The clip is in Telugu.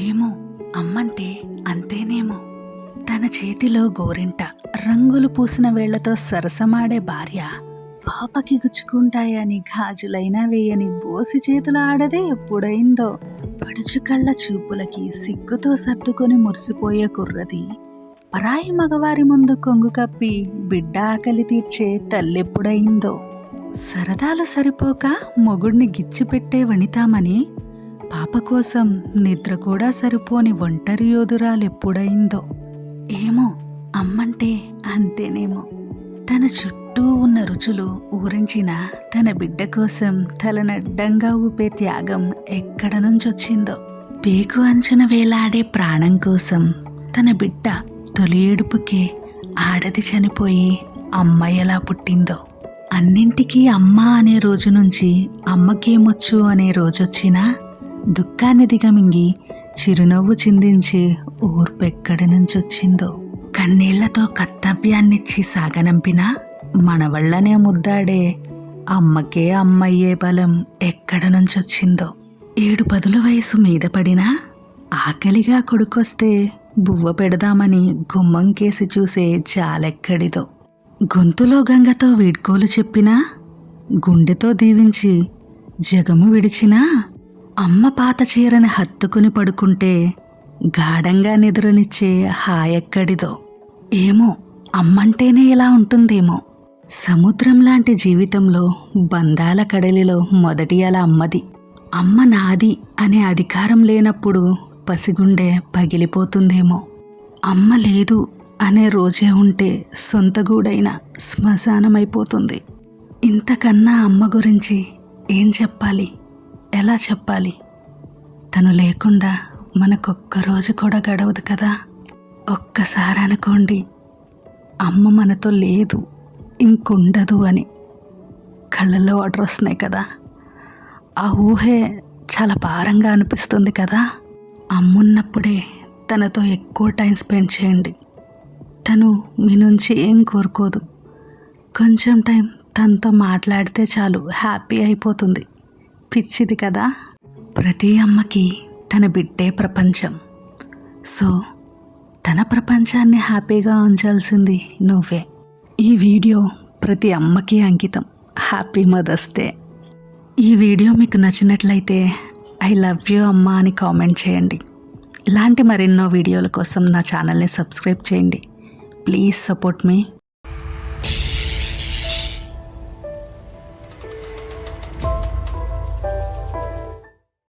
ఏమో అమ్మంటే అంతేనేమో. తన చేతిలో గోరింట, రంగులు పూసిన వేళ్లతో సరసమాడే భార్య, పాపకి గుచ్చుకుంటాయని గాజులైనా వేయని బోసి చేతుల ఆడదే ఎప్పుడైందో. పడుచు కళ్ళ చూపులకి సిగ్గుతో సర్దుకొని మురిసిపోయే కుర్రది, పరాయి మగవారి ముందు కొంగు కప్పి బిడ్డ ఆకలి తీర్చే తల్లెప్పుడైందో. సరదాలు సరిపోక మొగుడిని గిచ్చిపెట్టే వనితామని, పాప కోసం నిద్ర కూడా సరిపోని ఒంటరి యోధురాలెప్పుడైందో. ఏమో అమ్మంటే అంతేనేమో. తన చుట్టూ ఉన్న రుచులు ఊరించిన తన బిడ్డ కోసం తలనడ్డంగా ఊపే త్యాగం ఎక్కడ నుంచొచ్చిందో. పేకు అంచున వేలాడే ప్రాణం కోసం తన బిడ్డ తొలి ఏడుపుకే ఆడది చనిపోయి అమ్మ ఎలా పుట్టిందో. అన్నింటికీ అమ్మ అనే రోజు నుంచి అమ్మకేమొచ్చు అనే రోజొచ్చినా దుఃఖాన్ని దిగమింగి చిరునవ్వు చిందించి ఊర్పెక్కడి నుంచొచ్చిందో. కన్నీళ్లతో కర్తవ్యాన్నిచ్చి సాగనంపినా మన వల్లనే ముద్దాడే అమ్మకే అమ్మయ్యే బలం ఎక్కడ నుంచొచ్చిందో. 7-10 వయసు మీద పడినా ఆకలిగా కొడుకొస్తే బువ్వ పెడదామని గుమ్మం కేసి చూసే జాలెక్కడిదో. గొంతులో గంగతో వీడ్కోలు చెప్పినా, గుండెతో దీవించి జగము విడిచినా, అమ్మ పాత చీరని హత్తుకుని పడుకుంటే గాఢంగా నిద్రనిచ్చే హాయెక్కడిదో. ఏమో అమ్మంటేనే ఇలా ఉంటుందేమో. సముద్రం లాంటి జీవితంలో బంధాల కడలిలో మొదటి అల అమ్మది. అమ్మ నాది అనే అధికారం లేనప్పుడు పసిగుండె పగిలిపోతుందేమో. అమ్మ లేదు అనే రోజే ఉంటే సొంతగూడైన శ్మశానమైపోతుంది. ఇంతకన్నా అమ్మ గురించి ఏం చెప్పాలి, ఎలా చెప్పాలి? తను లేకుండా మనకొక్కరోజు కూడా గడవదు కదా. ఒక్కసారి అనుకోండి, అమ్మ మనతో లేదు, ఇంకుండదు అని. కళ్ళల్లో వాటర్ వస్తున్నాయి కదా. ఆ ఊహే చాలా భారంగా అనిపిస్తుంది కదా. అమ్మున్నప్పుడే తనతో ఎక్కువ టైం స్పెండ్ చేయండి. తను మీ నుంచి ఏం కోరుకోదు. కొంచెం టైం తనతో మాట్లాడితే చాలు, హ్యాపీ అయిపోతుంది. పిచ్చిది కదా. ప్రతి అమ్మకి తన బిడ్డే ప్రపంచం. సో తన ప్రపంచాన్ని హ్యాపీగా ఉంచాల్సింది నువ్వే. ఈ వీడియో ప్రతి అమ్మకి అంకితం. Happy mother's day. ఈ వీడియో మీకు నచ్చినట్లయితే ఐ లవ్ యూ అమ్మ అని కామెంట్ చేయండి. ఇలాంటి మరెన్నో వీడియోల కోసం నా ఛానల్ని సబ్స్క్రైబ్ చేయండి. Please support me.